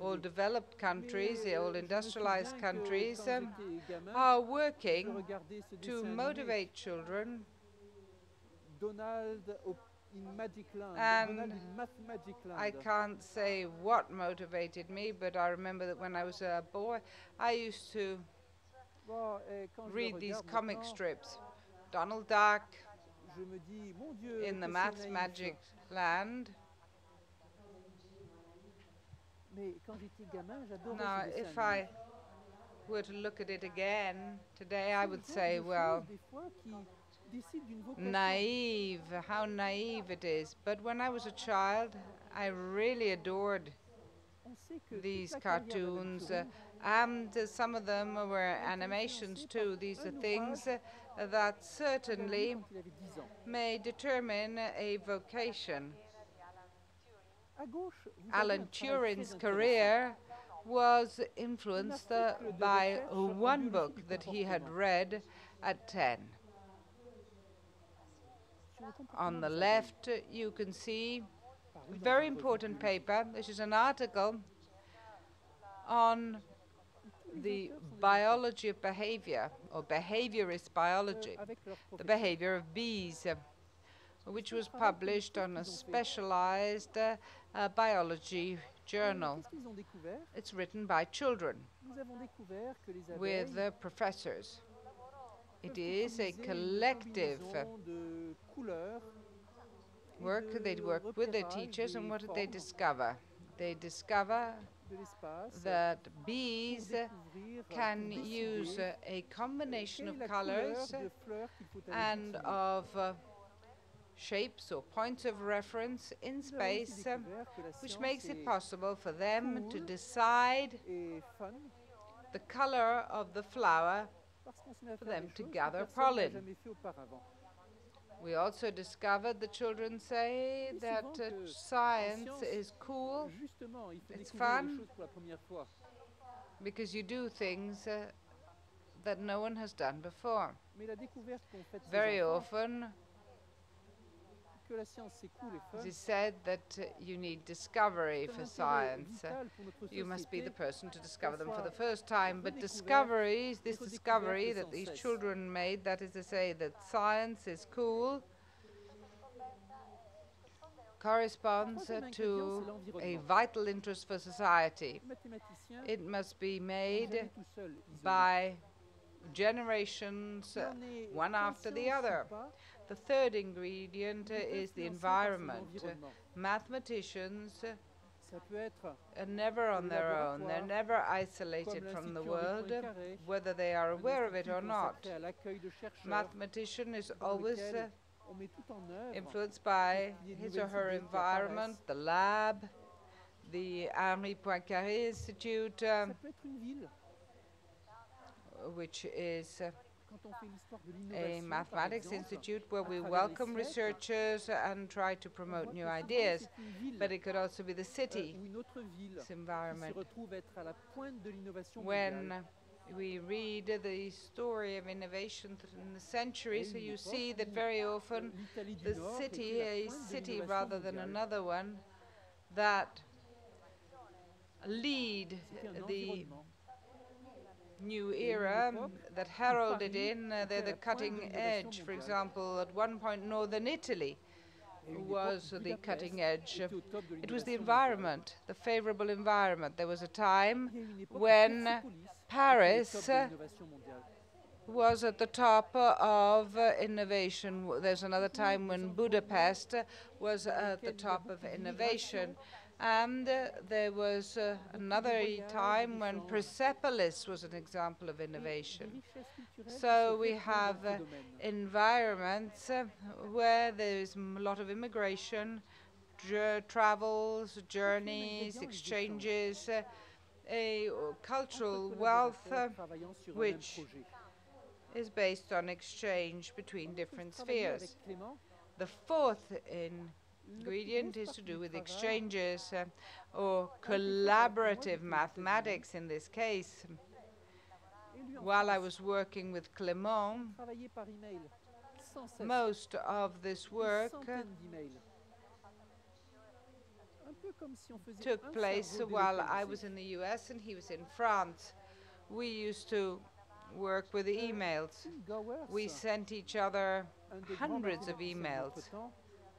All developed countries, all industrialized countries, are working to motivate children, and I can't say what motivated me, but I remember that when I was a boy, I used to read these comic strips. Donald Duck in the Maths Magic Land. Mais quand j'étais gamin, j'adorais Now, ce dessin if animé. I were to look at it again today, I C'est le would genre say, de well, choses, des fois, qui décident d'une vocation. naive, how naive it is. But when I was a child, I really adored On sait que toute these la carrière d'Alan cartoons, Turing and some of them were a été animations influencée too. par These are un things ouvrage that qu'il a lu certainly quand il avait 10 ans. may determine a vocation. À gauche, vous avez Alan un travail Turing's très intéressant. career was influenced article de by recherche en one biologie book du that he had comportement. read at 10. Sur le comportement On the des abeilles, left, you can see paru a dans very une revue important biologique. paper. This is an article on Tous les the auteurs sont des enfants, biology of behavior, or behaviorist biology, avec leur the profession. behavior of bees, which was published on a specialized biology journal. Qu'est-ce qu'ils ont découvert? It's written by children Nous avons découvert que les with abeilles professors. It peuvent is a utiliser une collective combinaison de couleurs et work. de They work with their repérage teachers, and des what did they formes discover? They discover de l'espace that pour bees découvrir, can pour use décider a combination quelle of est la colors couleur de fleurs qu'il faut aller and cultiver. of shapes or points of reference in Nous avons aussi space, découvert que la which science makes it est possible for them to cool decide et fun the color of the flower parce qu'on se met à for faire them des to choses que gather personne n'a pollen. jamais fait auparavant. We also discovered, the children say, On dit that souvent que science en is cool justement, il fait it's découvrir les fun. choses pour la première fois. because you do things that no one has done before. Mais la découverte qu'ont faite ces Very enfants, often, que la science c'est cool et fun, it is said that you need discovery c'est for un intérêt science. vital pour notre You must be the société. person to discover them for the Parfois first time. But redécouverte discoveries, this et redécouverte discovery that sans these cesse. children made, that is to say, that science is cool, corresponds Troisième ingrédient, to c'est a l'environnement. vital interest for society. Les mathématiciens It must be sont made jamais tout seuls, isolés. by generations, Et on est one after the conscient ou other. pas, The third ingredient on est is the influencé par son environment. environnement. Mathematicians Ça peut être are never on le their own. They're laboratoire, never isolated comme from the l'Institut Henri world, Poincaré, whether they are un aware of it or institut not. consacré à l'accueil de chercheurs, Mathematician is dans always lequel on met tout en œuvre influenced by pour qu'il y ait de his or nouvelles her idées qui environment, apparaissent. the lab, the Henri Poincaré Institute, Ça peut être une ville. which is Quand on fait l'histoire de a l'innovation, par mathematics exemple, institute where à we travers les welcome siècles, researchers and try to on promote voit new que souvent ideas. c'est une ville But it could also be the city, ou une autre ville this qui environment. se retrouve être à la pointe de l'innovation When mondiale. we read the story of innovation in the century, so you see that very often L'Italie the du Nord city, était la a pointe de city l'innovation rather than mondiale. another one, that lead C'était un the environnement. new Il y a eu une era époque that heralded Paris in, était they're à the la pointe de cutting l'innovation edge. For mondiale. example, at one point, northern Italy Il y a eu une was époque où the cutting edge. était au top de It was the l'innovation mondiale. environment, the favorable environment. There was a time Il y a eu une époque où when Persépolis Paris était au top de l'innovation mondiale. was at the top of innovation. There's another time when Budapest was at the top of innovation. And there was another time when Persepolis was an example of Et innovation. des richesses culturelles qui So se we répandent have dans ce domaine. environments where there is a lot of immigration, travels, journeys, ingrédient, les exchanges, a cultural Entre wealth collaborateurs travaillant sur un même which projet. is based on exchange between Comment different peux-je travailler avec spheres. Clément? The fourth La plus ingredient grosse is to partie do du with travail exchanges or a été fait alors que moi collaborative j'étais aux mathematics in this case. Et lui en While I France, was working with Clément, travaillé par email, sans cesse, most of this des work centaines d'emails. Un peu comme si on faisait took un place cerveau while I délocalisé. was in the US and he was in France. We used to work with emails. Tim Gowers, We sent each other un des grands hundreds of mathématiciens de emails, notre temps,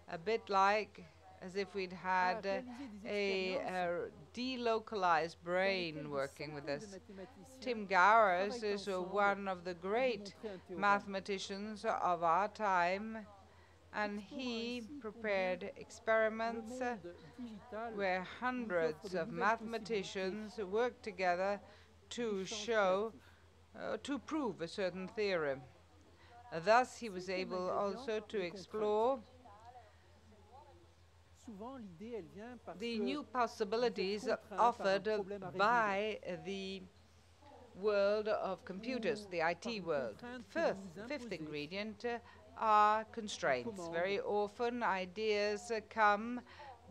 a bit like as if we'd a had réalisé des a expériences delocalized dans brain lesquelles des working with centaines de us. mathématiciens Tim Gowers travaillent is ensemble one of the pour great démontrer un théorème. mathematicians of our time, And he explorant ainsi prepared combien le experiments monde digital where nous offre hundreds de of nouvelles mathematicians possibilités worked together to d'échange show, créatif. to prove a certain theorem. Thus, he was Cinquième able ingrédient, also to les explore contraintes. Souvent, l'idée, elle vient parce the que new vous êtes possibilities contraint par un offered problème à résoudre. by the world of computers, Ou the par IT une world. contrainte que vous vous Fifth imposez. ingredient are Une constraints. commande. Very often ideas come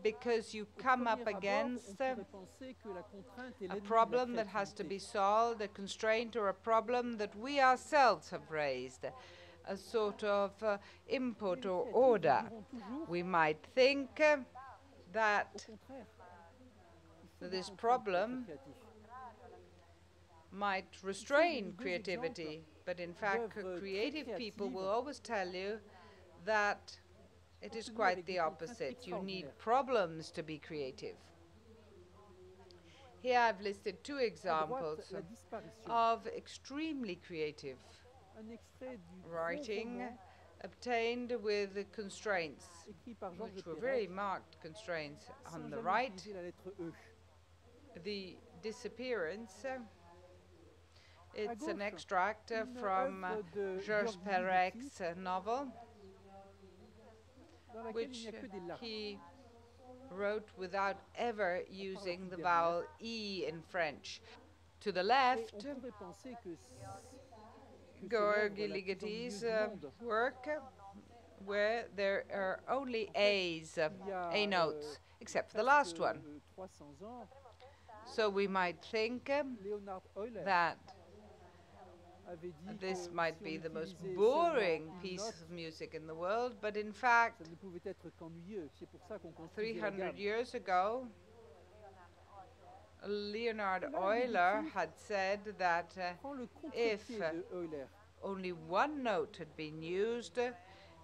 because you Au come up premier abord, on against pourrait penser que la contrainte est a l'ennemi de la problem that has to créativité. be solved, a constraint or a problem that we ourselves have raised, a sort of Mais input les or créatifs vous order. diront toujours, We might think au that contraire, il faut des this contraintes pour être problem créatif. might Ici, les restrain deux creativity, exemples but in fact, d'œuvres très creative people will créatives always tell you that it is obtenues quite avec the des contraintes opposite. You need extraordinaires. problems to be creative. Here I've listed two À droite, examples la disparition. of extremely creative Un extrait du gros writing roman obtained with constraints, écrit par Georges which were Perec, very marked constraints. sans On the jamais right, utiliser la lettre E. the disappearance. À It's an gauche, extract une from œuvre de Georges Giovedidici, Perec's novel, dans laquelle il which n'y a que des lettres. he wrote without ever using the vowel E in French. To the Et on left, pourrait penser que c'est Georgi l'œuvre la plus Ligeti's ennuyeuse du monde. work, where there are only En fait, A's, il y a A notes, except for the last one. 300 ans, So we might think Leonhard Euler that avait dit this que might si be on the most utilisait boring seulement une piece note, of music in the world, but in fact, ça ne pouvait être qu'ennuyeux. C'est pour ça qu'on construisait la 300 gamme. years ago, Leonhard Et là, Euler Ligeti had said that prend le if contre-pied de Euler. only one note had been used,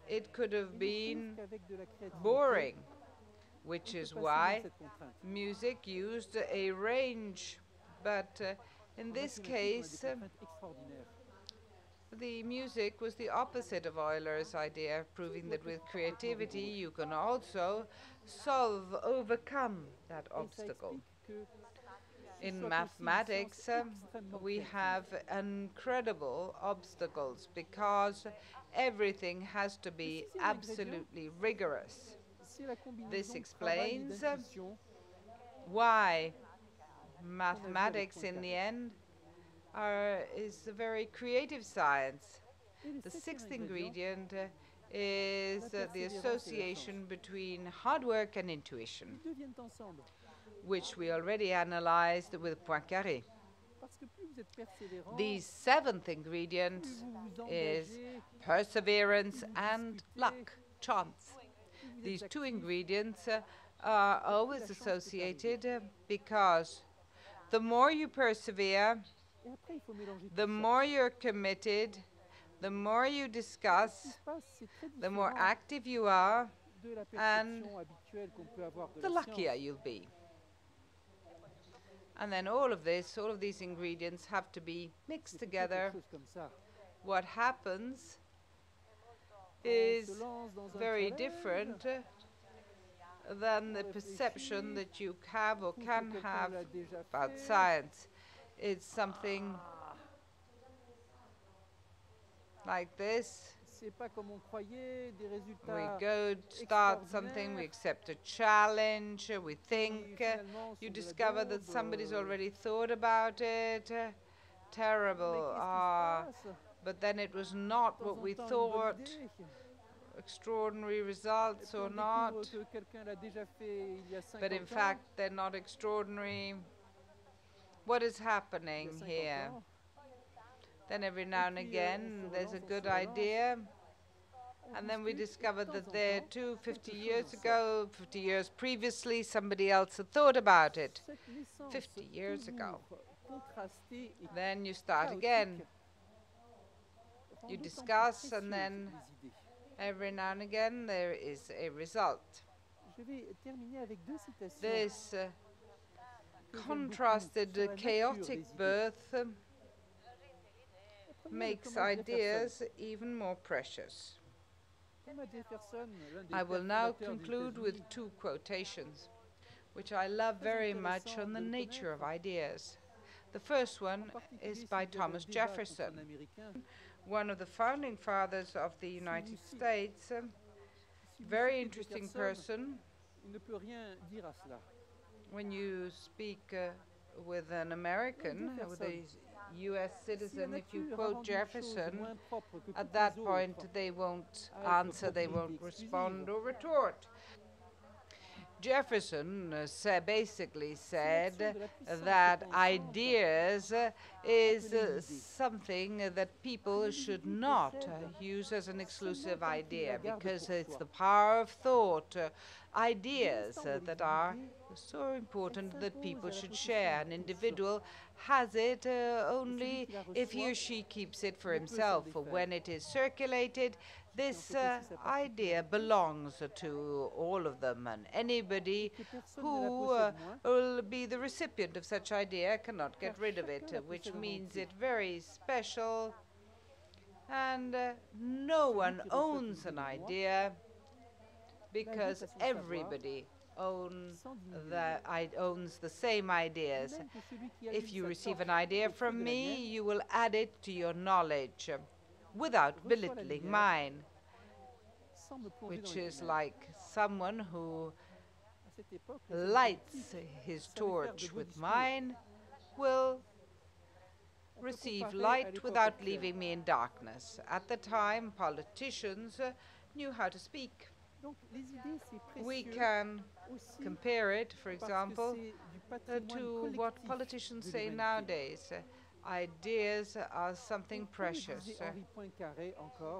it could have Il been prouve qu'avec de la créativité, boring, on which peut is passer why dans cette contrainte. music used a range. But in En this mathématiques, on a des case, contraintes extraordinaires. the music was the opposite of Euler's idea, proving that with creativity you can also overcome that Et ça obstacle. explique que ce In soit aussi une mathematics, science extrêmement we créative. have incredible obstacles because everything has to be sixième absolutely rigorous. C'est la combinaison This de travail et explains d'intuition why qu'on a vu avec mathematics in the end is a very creative science. Et le The septième sixth ingrédient, ingredient is the persévérance et la association between hard work and intuition, les deux viennent ensemble. which we already analyzed with Poincaré. Parce que plus vous êtes persévérant, The seventh ingredient plus vous vous is engagez, perseverance and luck, chance. plus vous These êtes two actif, ingredients are always associated because the more you persevere, et après il faut mélanger the tout ça. more you're committed, the more you Ce qui discuss, se passe, c'est très the more différent active you are, de la and perception habituelle qu'on peut avoir de the la luckier science. you'll be. And then all of these ingredients have to be mixed C'est plutôt quelque together. chose comme ça. What happens On is se lance dans un very challenge, different than the on perception réfléchit, that you have or trouve que can quelqu'un have l'a déjà about fait. science. It's something like this. C'est pas comme on croyait, des We résultats go start something, we extraordinaires. accept a challenge, we think, finalement you sont de la discover that daube, somebody's already thought about it. Mais Terrible. qu'est-ce qui se passe? But then it was not De what temps we en temps, une bonne thought. idée. Extraordinary Et results puis or on not. découvre que quelqu'un l'a déjà fait il y a 50 But in ans. fact, they're not extraordinary. What is Il y a happening 50 here? ans. Then every Et now and puis, again, on se there's a relance, good on se relance. idea, On and then we discute, et discover de that temps en there temps, too, 50 quelque years chose en sort. ago, 50 years previously, somebody else had thought about it. Cette naissance 50 years ago. toujours contrastée et Then you start chaotique again. rend You d'autant plus discuss, and précieuses then les idées. every now and again there is a result. Je vais terminer avec deux citations This que j'aime beaucoup contrasted, sur la nature chaotic des idées. birth La première de makes Thomas Jefferson. ideas even more precious. 1. Thomas Jefferson, l'un des I will pères now fondateurs des conclude États-Unis, with two quotations, which I love very much, on the nature of ideas. The first en one particulier is s'il by y avait un Thomas débat contre Jefferson, un Américain, one of the founding fathers of the United si- States, si vous very citez interesting Jefferson, person. il ne peut rien dire à cela. When you speak with an American, with a US Si la citizen, if you nature a quote rendu les choses Jefferson, moins propres que at toutes that les point autres, they won't à être answer, they won't propriété respond exclusive, or retort. Jefferson basically said l'action de la puissance that pensante ideas is appelée l'idée. something that people should not use as an exclusive idea, because it's the power of thought, ideas that are so important that people should share. An individual has it only if he or she keeps it for himself. When it is circulated, this idea belongs to all of them, and anybody who will be the recipient of such idea cannot get rid of it, which means it very special, and no one owns an idea, because everybody owns the same ideas. If you receive an idea from me, you will add it to your knowledge without belittling mine, which is like someone who lights his torch with mine will receive light without leaving me in darkness. At the time, politicians knew how to speak. We can compare it, for example, to what politicians say nowadays. Ideas are something precious,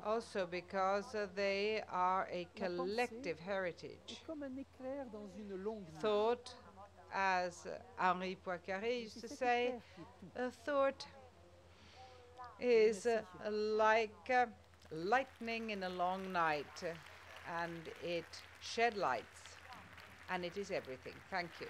also because they are a collective heritage. Thought, as Henri Poincaré used to say, thought is like lightning in a long night, and it shed lights, and it is everything. Thank you.